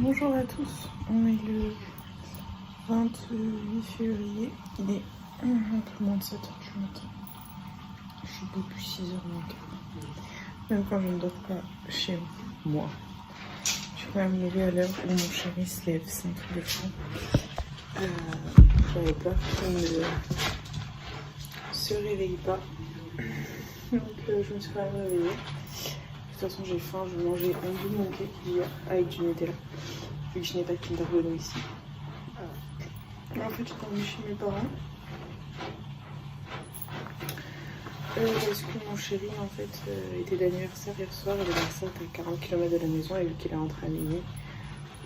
Bonjour à tous, on est le 28 février, il est un peu moins de 7h du matin. Je suis depuis 6h moins quart. Même quand je ne dors pas chez moi. Je suis quand même levée à l'heure où mon chéri se lève, c'est un truc de fou. J'avais peur qu'il ne se réveille pas. Donc je me suis quand même réveillée. De toute façon j'ai faim, je vais manger un bout de mon cake hier avec du Nutella. Vu que je n'ai pas de Kinder Bueno ici. En fait, je suis venue chez mes parents. Parce que mon chéri, en fait, était d'anniversaire hier soir. Et l'anniversaire était à 40 km de la maison. Et vu qu'il est rentré à minuit,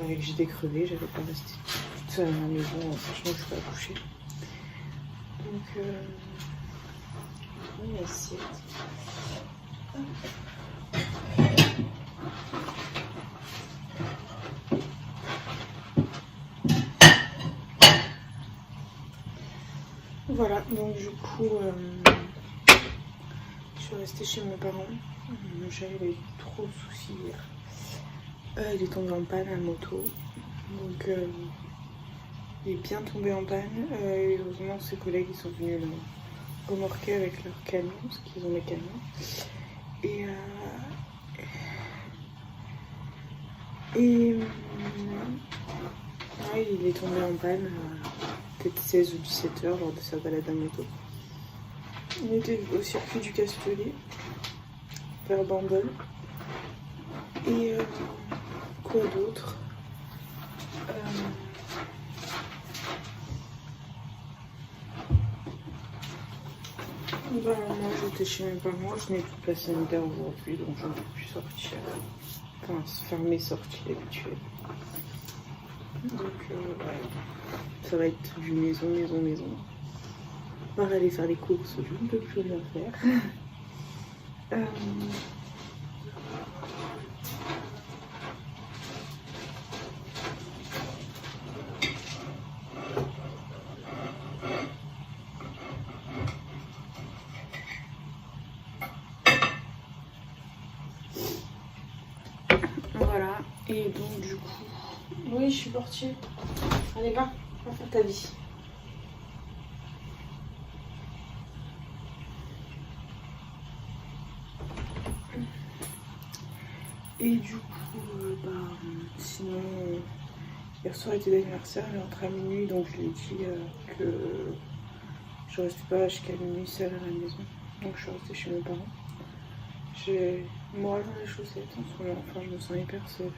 et que j'étais crevée, j'avais pas resté toute seule à la maison, sachant que je suis pas couchée. Donc, une assiette. Voilà, donc du coup, je suis restée chez mes parents. Mon chéri avait trop de soucis hier. Il est tombé en panne à la moto. Donc, il est bien tombé en panne. Et heureusement, ses collègues ils sont venus le remorquer avec leur camion, parce qu'ils ont des camions. Et ouais, il est tombé en panne peut-être 16 ou 17 heures lors de sa balade à moto. On était au circuit du Castellet, vers Bandol. Et quoi d'autre? Bah, moi j'étais chez mes parents, je n'ai toute la sanitaire aujourd'hui, donc je ne peux plus sortir. Enfin, faire mes sorties habituelles. Donc ouais, ça va être du maison. Par aller faire les courses, je ne peux plus rien faire. Voilà, et donc du coup, oui, je suis portier. Allez, va faire ta vie. Et du coup, sinon, hier soir était d'anniversaire, elle est rentrée à minuit, donc je lui ai dit que je restais pas jusqu'à minuit seule à la maison. Donc je suis restée chez mes parents. J'ai moral dans les chaussettes en ce moment, enfin je me sens hyper seule.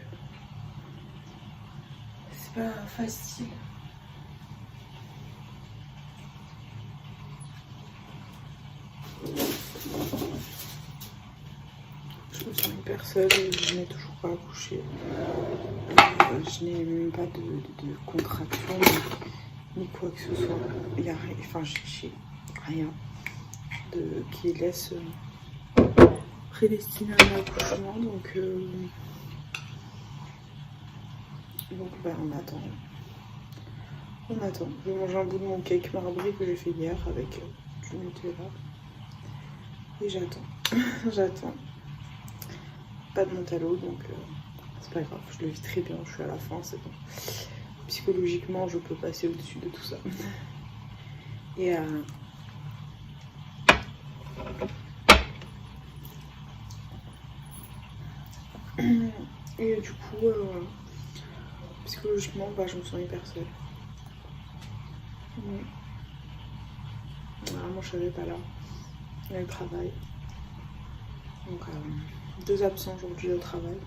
C'est pas facile. Je me sens hyper seule, je n'ai toujours pas accouché. Je n'ai même pas de contraction ni quoi que ce soit. Il y a rien, enfin j'ai rien qui laisse prédestiné à l'accouchement, donc on attend. Je vais manger un bout de mon cake marbré que j'ai fait hier avec du Nutella. Et j'attends. Pas de mentalo, donc c'est pas grave, je le vis très bien, je suis à la fin, c'est bon. Psychologiquement, je peux passer au-dessus de tout ça. Et du coup, psychologiquement, je me sens hyper seule. Voilà, mon chéri n'est pas là, il travaille. Donc 2 absents aujourd'hui au travail.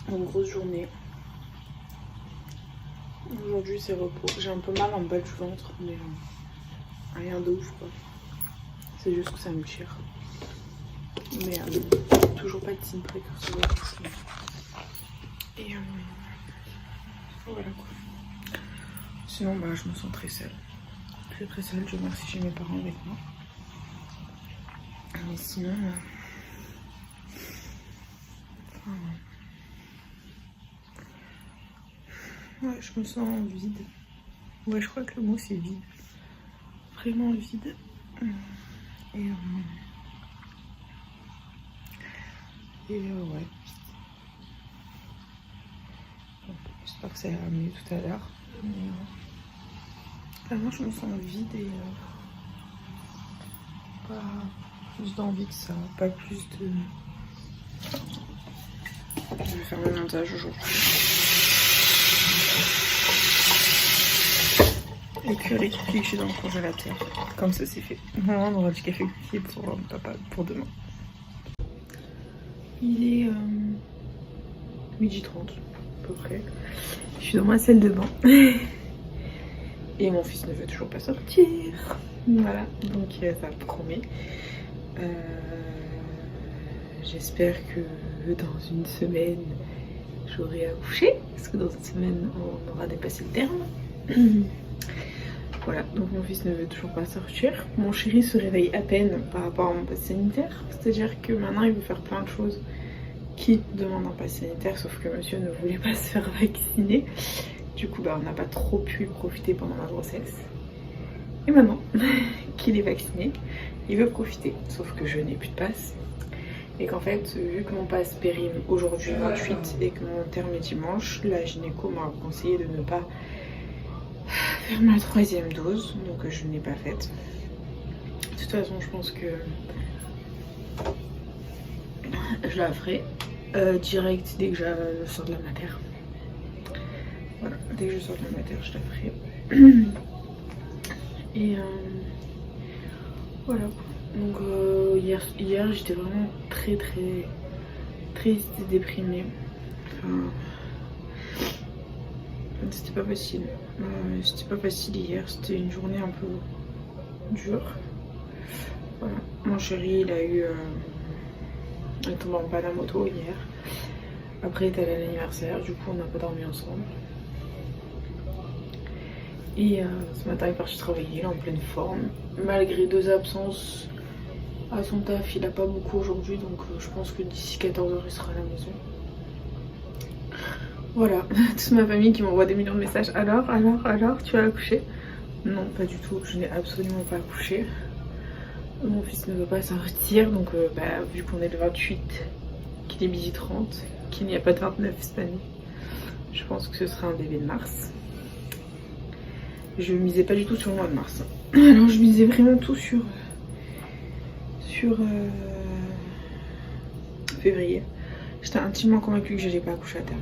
Une grosse journée. Aujourd'hui c'est repos. J'ai un peu mal en bas du ventre, mais rien de ouf quoi. C'est juste que ça me tire. Mais toujours pas de signe précurseur. Et voilà quoi. Sinon je me sens très seule. Très seule. Je remercie j'ai mes parents avec moi. Mais sinon ouais, je me sens vide. Ouais, je crois que le mot c'est vide. Vraiment vide. Et ouais. J'espère que ça ira mieux tout à l'heure. Vraiment, je me sens vide et pas plus d'envie que ça, pas plus de... Je vais faire le montage aujourd'hui. Et puis avec qui je suis dans le congélateur. Comme ça c'est fait. On aura du café cuit pour papa pour demain. Il est 12h30 à peu près. Je suis dans ma salle de bain. Et mon fils ne veut toujours pas sortir. Voilà, donc ça promet. J'espère que dans une semaine j'aurai accouché. Parce que dans une semaine on aura dépassé le terme. Voilà, donc mon fils ne veut toujours pas sortir. Mon chéri se réveille à peine par rapport à mon pass sanitaire. C'est-à-dire que maintenant il veut faire plein de choses qui demandent un pass sanitaire. Sauf que monsieur ne voulait pas se faire vacciner. Du coup, on n'a pas trop pu profiter pendant ma grossesse. Et maintenant qu'il est vacciné, il veut profiter. Sauf que je n'ai plus de passe. Et qu'en fait, vu que mon passe périme aujourd'hui 28 et que mon terme est dimanche, la gynéco m'a conseillé de ne pas faire ma 3e dose. Donc je ne l'ai pas faite. De toute façon, je pense que je la ferai direct dès que je sors de la mater. Voilà, dès que je sors de la mater, je la ferai. Et voilà. Donc hier j'étais vraiment très triste et déprimée. Enfin, c'était pas facile. C'était pas facile hier, c'était une journée un peu dure. Voilà. Mon chéri il est tombé en panne à moto hier. Après il était allé à l'anniversaire, du coup on n'a pas dormi ensemble. Et ce matin il est parti travailler, il est en pleine forme. Malgré 2 absences à son taf, il a pas beaucoup aujourd'hui, donc je pense que d'ici 14h il sera à la maison. Voilà, toute ma famille qui m'envoie des millions de messages. Alors, tu as accouché? Non, pas du tout, je n'ai absolument pas accouché. Mon fils ne veut pas sortir, donc vu qu'on est le 28, qu'il est 12h30, qu'il n'y a pas de 29 cette année, je pense que ce sera un bébé de mars. Je misais pas du tout sur le mois de mars. Alors je misais vraiment tout sur février. J'étais intimement convaincue que j'allais pas accoucher à terme.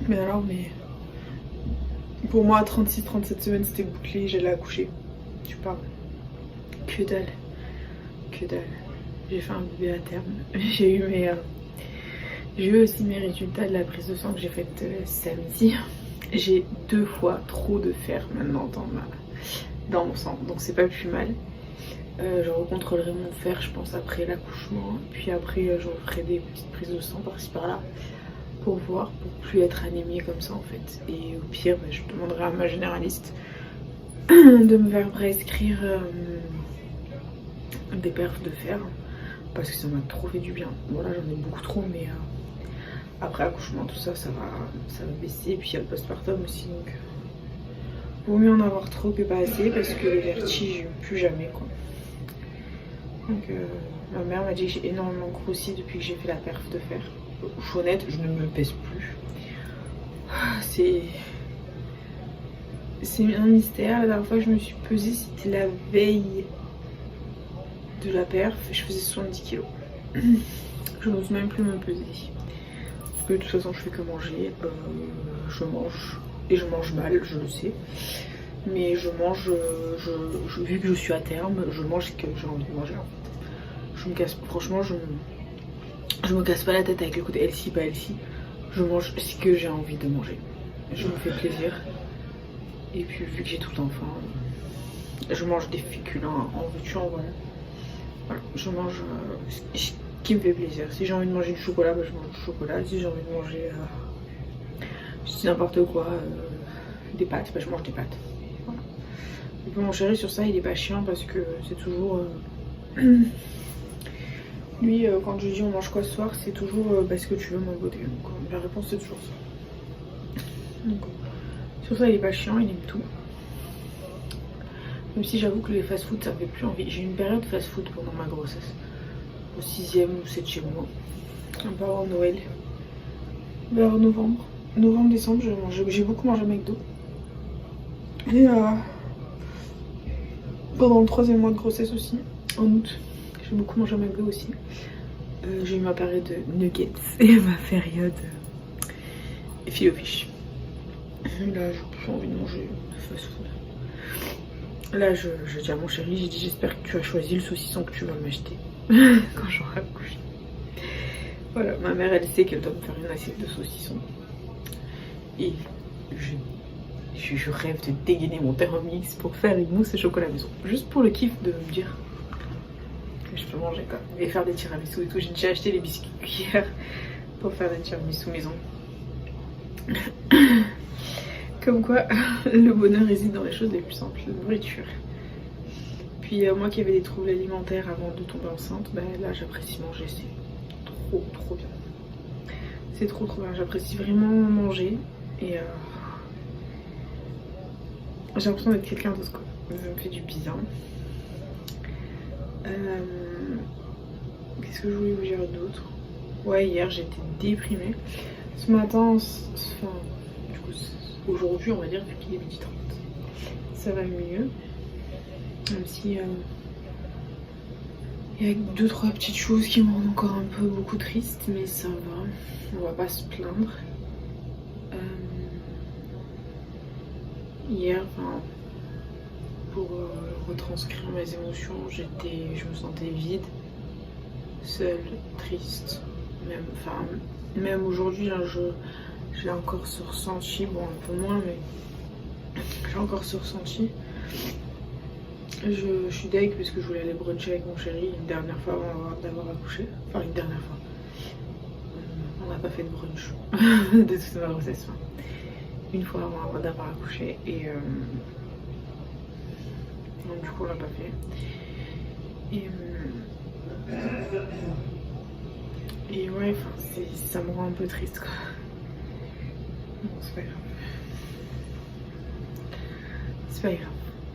Mais pour moi à 36-37 semaines c'était bouclé, j'allais accoucher. Tu parles. Que dalle. J'ai fait un bébé à terme. J'ai eu aussi mes résultats de la prise de sang que j'ai faite samedi. J'ai 2 fois trop de fer maintenant dans mon sang, donc c'est pas plus mal. Je recontrôlerai mon fer je pense après l'accouchement, puis après je ferai des petites prises de sang par-ci par-là pour voir, pour plus être anémiée comme ça en fait. Et au pire je demanderai à ma généraliste de me faire prescrire des perfs de fer parce que ça m'a trop fait du bien. Voilà, j'en ai beaucoup trop, mais après accouchement tout ça va baisser. Et puis il y a le postpartum aussi, donc vaut mieux en avoir trop que pas assez, parce que le vertige plus jamais quoi. Donc ma mère m'a dit que j'ai énormément grossi depuis que j'ai fait la perf de fer. Je suis honnête, je ne me pèse plus. C'est un mystère. La dernière fois que je me suis pesée, c'était la veille de la perf. Je faisais 70 kg. Je n'ose même plus me peser. Parce que de toute façon, je fais que manger. Je mange. Et je mange mal, je le sais. Mais je mange, vu que je suis à terme, je mange ce que j'ai envie de manger. Je me casse, franchement, je me casse pas la tête avec le côté healthy, pas healthy. Je mange ce que j'ai envie de manger. Je me fais plaisir. Et puis vu que j'ai tout le temps faim, je mange des féculents en veux-tu en voilà. Voilà, je mange ce qui me fait plaisir. Si j'ai envie de manger du chocolat, je mange du chocolat. Si j'ai envie de manger n'importe quoi, des pâtes, je mange des pâtes. Voilà. Et puis mon chéri sur ça, il est pas chiant parce que c'est toujours... Lui, quand je dis on mange quoi ce soir, c'est toujours ce que tu veux mon beauté. Donc la réponse c'est toujours ça. Donc, sur ça il est pas chiant, il aime tout. Même si j'avoue que les fast-food ça me fait plus envie. J'ai eu une période fast-food pendant ma grossesse. Au 6e ou 7e mois. Un peu avant Noël. Vers novembre. novembre, décembre, j'ai beaucoup mangé McDo. Et pendant le 3e mois de grossesse aussi, en août, j'ai beaucoup mangé McDo aussi. J'ai eu ma période de nuggets et ma période filet aux fiches. Là, j'ai plus envie de manger fast food. Là, je dis à mon chéri, j'ai dit j'espère que tu as choisi le saucisson que tu vas m'acheter quand j'aurai accouché. Voilà, ma mère elle sait qu'elle doit me faire une assiette de saucisson. Et je rêve de dégainer mon Thermomix pour faire une mousse au chocolat maison. Juste pour le kiff de me dire que je peux manger quoi. Et faire des tiramisu et tout. J'ai déjà acheté les biscuits cuillères pour faire des tiramisu maison. Comme quoi, le bonheur réside dans les choses les plus simples, la nourriture. Puis moi qui avais des troubles alimentaires avant de tomber enceinte, bah, là j'apprécie manger, c'est trop bien. C'est trop bien, j'apprécie vraiment manger et j'ai l'impression d'être quelqu'un d'autre quoi. Ça me fait du bien. Qu'est-ce que je voulais vous dire d'autre? Ouais, hier j'étais déprimée. Ce matin, enfin, du coup aujourd'hui on va dire vu qu'il est 12h30, ça va mieux. Même si il y a 2-3 petites choses qui me rendent encore un peu beaucoup triste, mais ça va, on va pas se plaindre. Hier, enfin, pour retranscrire mes émotions, je me sentais vide, seule, triste, même aujourd'hui, hein, j'ai encore ce ressenti, bon un peu moins, mais j'ai encore ce ressenti. Je suis deg parce que je voulais aller bruncher avec mon chéri une dernière fois avant d'avoir accouché. Enfin une dernière fois. On n'a pas fait de brunch de toute ma grossesse. Une fois avant d'avoir accouché et donc du coup on l'a pas fait. Et ouais, enfin ça me rend un peu triste quoi. Bon c'est pas grave. C'est pas grave.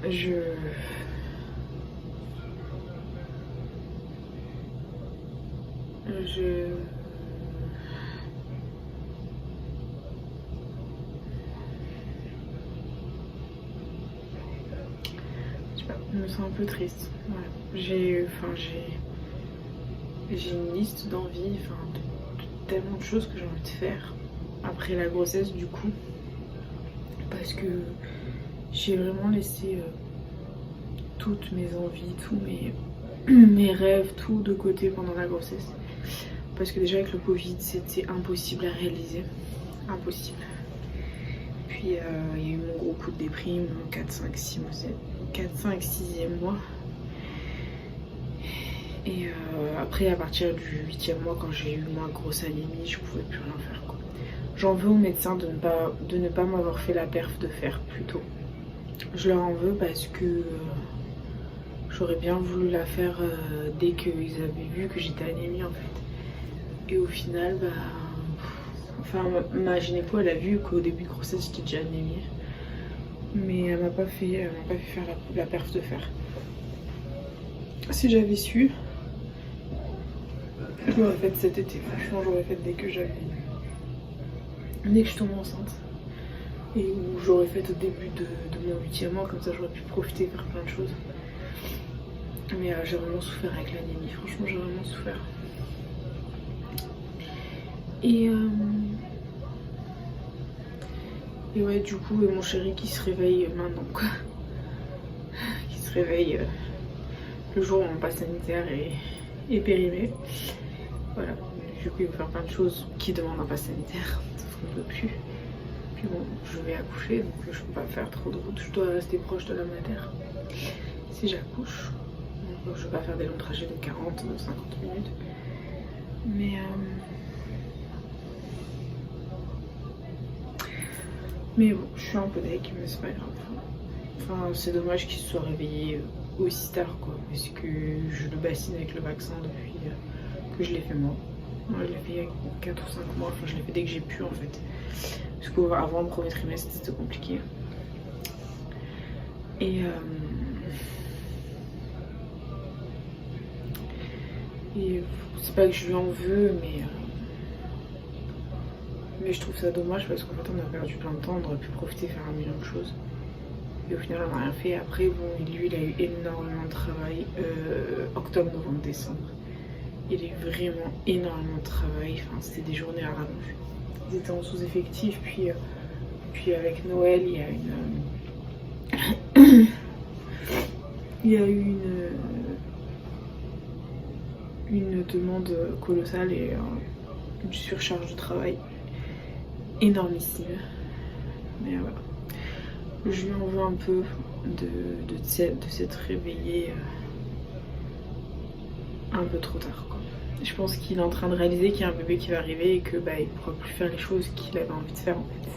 Je sais pas, je me sens un peu triste. Voilà. J'ai une liste d'envies, de tellement de choses que j'ai envie de faire après la grossesse du coup. Parce que j'ai vraiment laissé toutes mes envies, tous mes rêves, tout de côté pendant la grossesse. Parce que déjà avec le Covid, c'était impossible à réaliser. Impossible. Puis il y a eu mon gros coup de déprime, 4-5-6e mois. Et après, à partir du 8e mois, quand j'ai eu ma grosse anémie, je pouvais plus rien faire quoi. J'en veux aux médecins de ne pas m'avoir fait la perf de fer plus tôt. Je leur en veux parce que j'aurais bien voulu la faire dès qu'ils avaient vu que j'étais anémie en fait. Et au final, bah, enfin ma gynéco elle a vu qu'au début de grossesse j'étais déjà anémie. Mais elle m'a pas fait faire la perf de fer. Si j'avais su, je l'aurais faite cet été. Franchement, j'aurais faite dès que je suis tombée enceinte. Et où j'aurais fait au début de mon 8e mois, comme ça j'aurais pu profiter, faire plein de choses. Mais j'ai vraiment souffert avec l'anémie, franchement j'ai vraiment souffert. Et ouais, du coup, mon chéri qui se réveille maintenant quoi. Qui se réveille le jour où mon pass sanitaire est périmé. Voilà, du coup il va faire plein de choses qui demandent un pass sanitaire, sauf qu'on ne peut plus. Puis bon, je vais accoucher, donc je peux pas faire trop de route, je dois rester proche de la mater si j'accouche. Donc je vais pas faire des longs trajets de 40, de 50 minutes. Mais bon, je suis un peu deg, mais c'est pas grave. Enfin, c'est dommage qu'il se soit réveillé aussi tard quoi, parce que je le bassine avec le vaccin depuis que je l'ai fait moi. Moi je l'ai fait il y a 4 ou 5 mois, enfin je l'ai fait dès que j'ai pu en fait. Parce qu'avant le premier trimestre c'était compliqué. Et c'est pas que je lui en veux, Mais je trouve ça dommage parce qu'en fait on a perdu plein de temps, on aurait pu profiter faire un million de choses. Et au final on n'a rien fait. Après bon, lui il a eu énormément de travail, octobre, novembre, décembre. Il a eu vraiment énormément de travail, enfin c'était des journées à rallonge. Ils étaient en sous-effectif, puis avec Noël il y a eu une demande colossale et une surcharge de travail énormissime. Mais voilà. Je lui en veux un peu de s'être réveillé un peu trop tard, quoi. Je pense qu'il est en train de réaliser qu'il y a un bébé qui va arriver et que bah, il pourra plus faire les choses qu'il avait envie de faire en fait.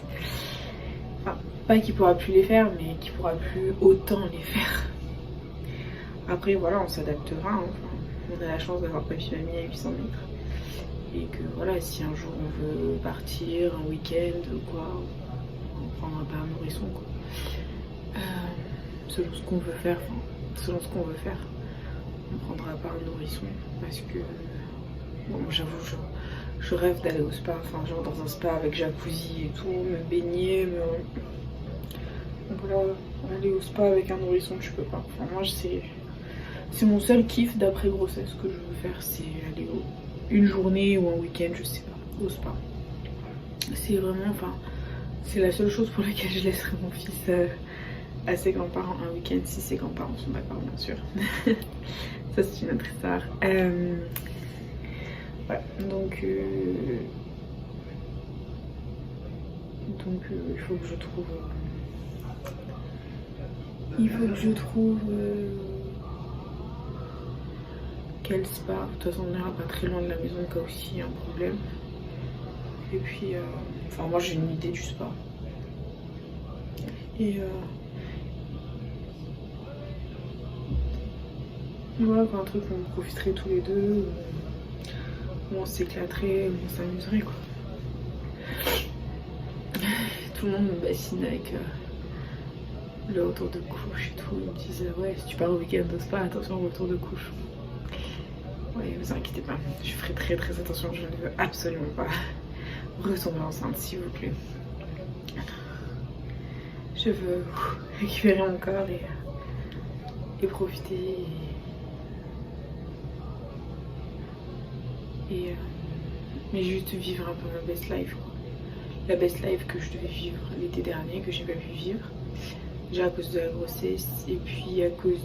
Enfin, pas qu'il pourra plus les faire, mais qu'il pourra plus autant les faire. Après voilà, on s'adaptera, hein. Enfin, on a la chance d'avoir papy-mamie à 800 mètres. Et que voilà, si un jour on veut partir, un week-end ou quoi, on prendra pas un nourrisson, quoi. Selon ce qu'on veut faire, on prendra pas un nourrisson parce que bon, j'avoue, je rêve d'aller au spa, enfin genre dans un spa avec jacuzzi et tout, me baigner, donc voilà, aller au spa avec un nourrisson, je peux pas. Enfin moi c'est mon seul kiff d'après grossesse que je veux faire, c'est aller une journée ou un week-end, je sais pas, au spa. C'est vraiment, enfin c'est la seule chose pour laquelle je laisserai mon fils à ses grands-parents un week-end, si ses grands-parents sont d'accord bien sûr. Ça c'est une autre histoire. Voilà, donc il faut que je trouve quel spa. De toute façon on n'ira pas très loin de la maison au cas où s'il y a un problème. Et puis enfin moi j'ai une idée du spa. Et voilà, un truc où on profiterait tous les deux, où on s'éclaterait, où on s'amuserait quoi. Tout le monde me bassine avec le retour de couche et tout. Ils me disent ouais, si tu pars au week-end au spa, attention au retour de couche. Ouais, vous inquiétez pas, je ferai très très attention, je ne veux absolument pas retomber enceinte s'il vous plaît. Je veux récupérer mon corps et profiter mais juste vivre un peu ma best life quoi. La best life que je devais vivre l'été dernier, que j'ai pas pu vivre déjà à cause de la grossesse et puis à cause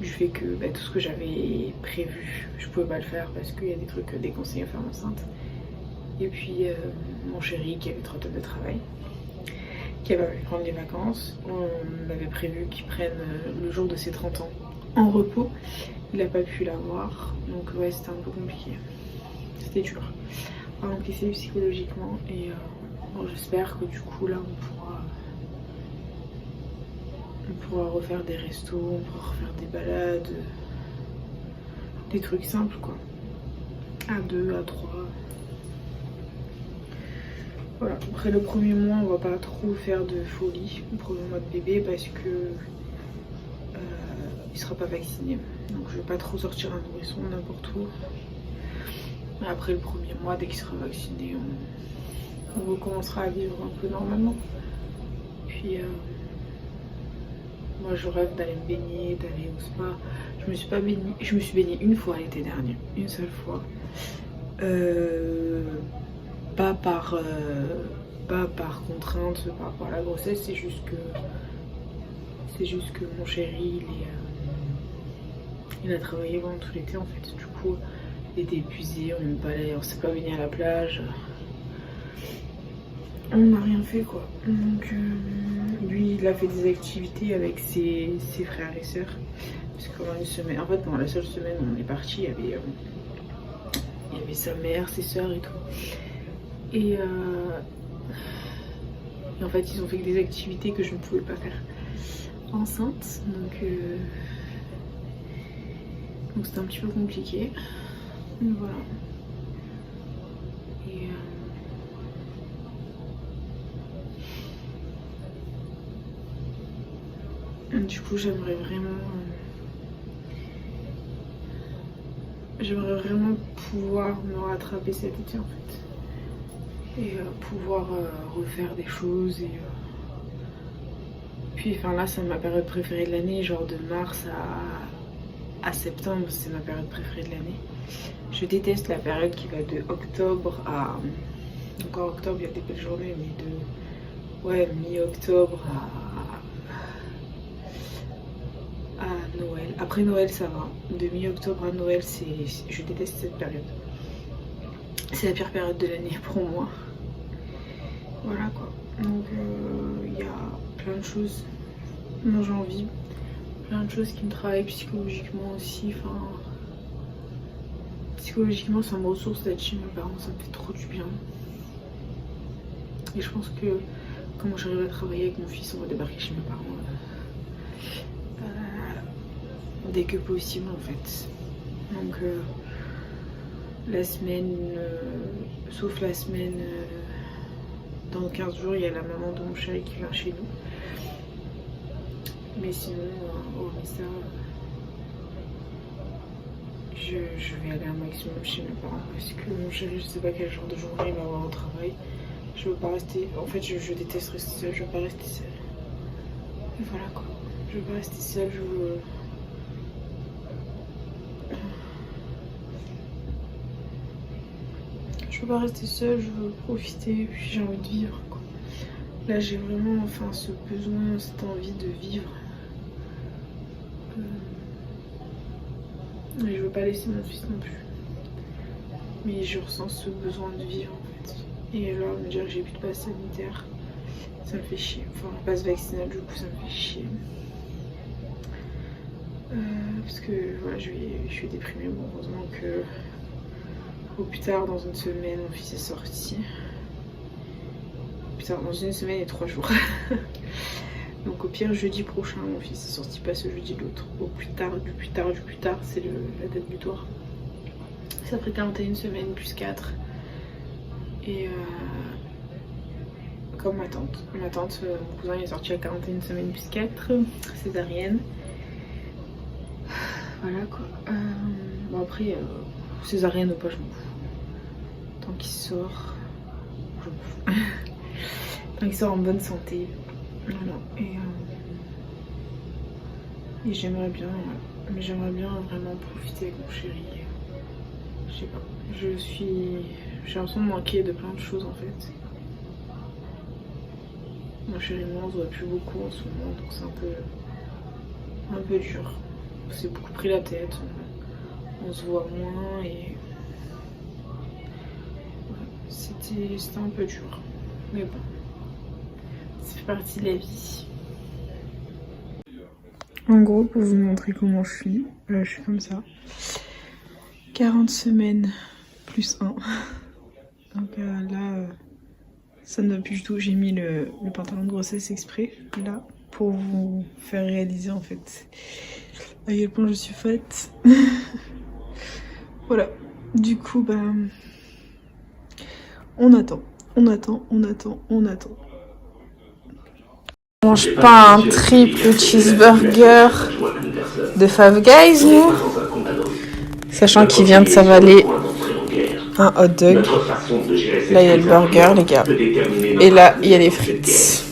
du fait que bah, tout ce que j'avais prévu je pouvais pas le faire parce qu'il y a des trucs déconseillés à faire enceinte. Et puis mon chéri qui avait 3 tonnes de travail, qui avait pu prendre les vacances, on avait prévu qu'il prenne le jour de ses 30 ans en repos. Il n'a pas pu l'avoir, donc ouais c'était un peu compliqué, c'était dur, pas encaissé psychologiquement et bon, j'espère que du coup là on pourra refaire des restos, on pourra refaire des balades, des trucs simples quoi, à 2, à 3. Voilà, après le premier mois on va pas trop faire de folie, le premier mois de bébé parce que il sera pas vacciné, donc je vais pas trop sortir un nourrisson n'importe où. Mais après le premier mois, dès qu'il sera vacciné, on recommencera à vivre un peu normalement. Puis moi je rêve d'aller me baigner, d'aller au spa. Je me suis baignée une fois l'été dernier, une seule fois. Pas par contrainte par rapport à la grossesse, c'est juste que mon chéri il a travaillé pendant tout l'été en fait, du coup il était épuisé, on s'est pas baigné à la plage, on n'a rien fait quoi. Donc lui il a fait des activités avec ses frères et sœurs, parce que pendant une semaine, en fait pendant la seule semaine où on est parti, il y avait sa mère, ses sœurs et tout. Et en fait ils ont fait des activités que je ne pouvais pas faire enceinte, donc c'était un petit peu compliqué. Donc voilà. Et du coup j'aimerais vraiment j'aimerais vraiment pouvoir me rattraper cet été en fait. Et pouvoir refaire des choses et... Puis enfin là c'est ma période préférée de l'année, genre de mars à septembre, c'est ma période préférée de l'année. Je déteste la période qui va de octobre à... Encore octobre, il y a des belles journées, mais de... Ouais, mi-octobre à Noël. Après Noël, ça va. De mi-octobre à Noël, je déteste cette période. C'est la pire période de l'année pour moi. Voilà quoi. Donc il y a plein de choses dont j'ai envie. Plein de choses qui me travaillent psychologiquement aussi. Enfin, psychologiquement, ça me ressource d'être chez mes parents. Ça me fait trop du bien. Et je pense que comment j'arrive à travailler avec mon fils, on va débarquer chez mes parents dès que possible en fait. Donc la semaine, sauf la semaine, dans 15 jours, il y a la maman de mon chéri qui vient chez nous. Mais sinon, hormis ça, je vais aller un maximum chez mes parents parce que mon chéri, je sais pas quel genre de journée il va avoir au travail. Je veux pas rester, en fait je déteste rester seule, je veux pas rester seule. Et voilà quoi, je veux pas rester seule, je veux pas rester seule, je veux profiter, puis j'ai envie de vivre quoi. Là j'ai vraiment enfin ce besoin, cette envie de vivre. Et je veux pas laisser mon fils non plus. Mais je ressens ce besoin de vivre en fait. Et là me dire que j'ai plus de passe sanitaire, ça me fait chier. Enfin le passe vaccinal du coup ça me fait chier. Parce que voilà je suis déprimée. Bon heureusement que au plus tard dans une semaine mon fils est sorti. Plus tard dans une semaine et 3 jours. Donc au pire jeudi prochain mon fils est sorti, pas ce jeudi l'autre. Au plus tard, du plus tard, du plus tard, c'est la date butoir. Ça ferait 41 semaines plus 4. Et comme ma tante, mon cousin il est sorti à 41 semaines plus 4, césarienne. Voilà quoi. Bon après, césarienne ou pas je m'en fous. Tant qu'il sort, je m'en fous. Tant qu'il sort en bonne santé. Voilà. Et j'aimerais bien vraiment profiter avec mon chéri. Je sais pas. J'ai l'impression de manquer de plein de choses en fait. Mon chéri et moi on se voit plus beaucoup en ce moment, donc c'est un peu dur. On s'est beaucoup pris la tête, on se voit moins et ouais, c'était un peu dur. Mais bon, ça fait partie de la vie. En gros, pour vous montrer comment je suis comme ça. 40 semaines plus 1. Donc là, ça ne va plus du tout. J'ai mis le pantalon de grossesse exprès, là, pour vous faire réaliser en fait à quel point je suis faite. Voilà. Du coup, bah, on attend. On mange pas un triple cheeseburger de Five Guys, nous, sachant qu'il vient de s'avaler un hot dog. Là il y a le burger les gars, et là il y a les frites.